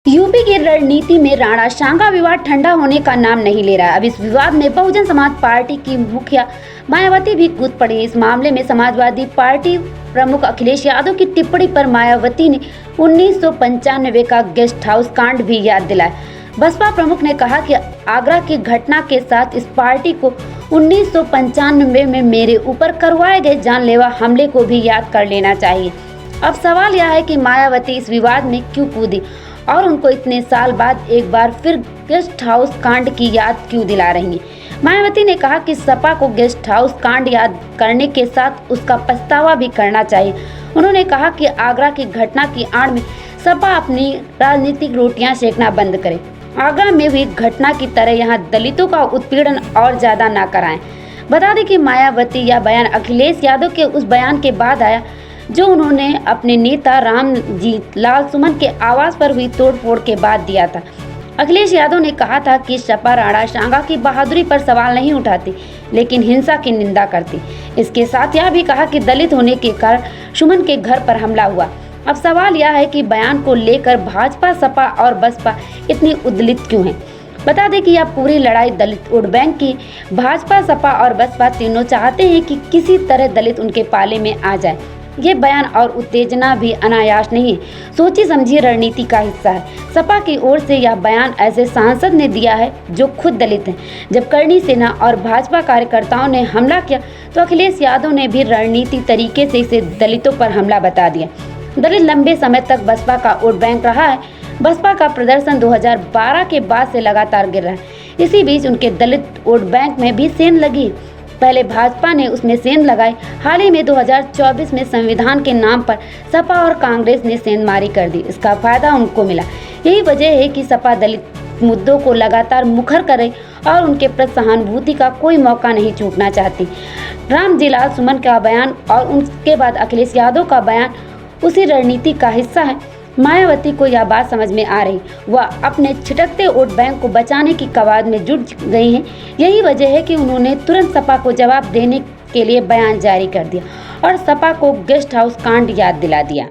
UP की रणनीति में राणा सांगा विवाद ठंडा होने का नाम नहीं ले रहा। अब इस विवाद में बहुजन समाज पार्टी की मुखिया मायावती भी कूद पड़ी। इस मामले में समाजवादी पार्टी प्रमुख अखिलेश यादव की टिप्पणी पर मायावती ने 1995 का गेस्ट हाउस कांड भी याद दिलाया। बसपा प्रमुख ने कहा कि आगरा की घटना के साथ इस पार्टी को 1995 में मेरे ऊपर करवाए गए जानलेवा हमले को भी याद कर लेना चाहिए। अब सवाल यह है कि मायावती इस विवाद में क्यों कूदी और उनको इतने साल बाद एक बार फिर गेस्ट हाउस कांड की याद क्यों दिला रही हैं। मायावती ने कहा कि सपा को गेस्ट हाउस कांड याद करने के साथ उसका पछतावा भी करना चाहिए। उन्होंने कहा कि आगरा की घटना की आड़ में सपा अपनी राजनीतिक रोटियां सेकना बंद करे। आगरा में हुई घटना की तरह यहां दलितों का उत्पीड़न और ज्यादा ना कराएं। बता दें कि मायावती यह बयान अखिलेश यादव के उस बयान के बाद आया जो उन्होंने अपने नेता रामजीत लाल सुमन के आवास पर हुई तोड़फोड़ के बाद दिया था। अखिलेश यादव ने कहा था कि सपा राणा सांगा की बहादुरी पर सवाल नहीं उठाती, लेकिन हिंसा की निंदा करती। इसके साथ यह भी कहा कि दलित होने के कारण सुमन के घर पर हमला हुआ। अब सवाल यह है कि बयान को लेकर भाजपा, सपा और बसपा इतनी उद्विग्न क्यों है। बता दें कि यह पूरी लड़ाई दलित वोट बैंक की। भाजपा, सपा और बसपा तीनों चाहते हैं कि किसी तरह दलित उनके पाले में आ जाए। ये बयान और उत्तेजना भी अनायास नहीं है, सोची समझी रणनीति का हिस्सा है। सपा की ओर से यह बयान ऐसे सांसद ने दिया है जो खुद दलित हैं। जब करणी सेना और भाजपा कार्यकर्ताओं ने हमला किया तो अखिलेश यादव ने भी रणनीति तरीके से इसे दलितों पर हमला बता दिया। दलित लंबे समय तक बसपा का वोट बैंक रहा है। बसपा का प्रदर्शन 2012 के बाद से लगातार गिर रहा है। इसी बीच उनके दलित वोट बैंक में भी सेंध लगी। पहले भाजपा ने उसमें सेंध लगाई। हाल ही में 2024 में संविधान के नाम पर सपा और कांग्रेस ने सेंधमारी कर दी। इसका फायदा उनको मिला। यही वजह है कि सपा दलित मुद्दों को लगातार मुखर कर रही और उनके प्रति सहानुभूति का कोई मौका नहीं छूटना चाहती। रामजी लाल सुमन का बयान और उसके बाद अखिलेश यादव का बयान उसी रणनीति का हिस्सा है। मायावती को यह बात समझ में आ रही, वह अपने छिटकते वोट बैंक को बचाने की कवायद में जुट गई हैं। यही वजह है कि उन्होंने तुरंत सपा को जवाब देने के लिए बयान जारी कर दिया और सपा को गेस्ट हाउस कांड याद दिला दिया।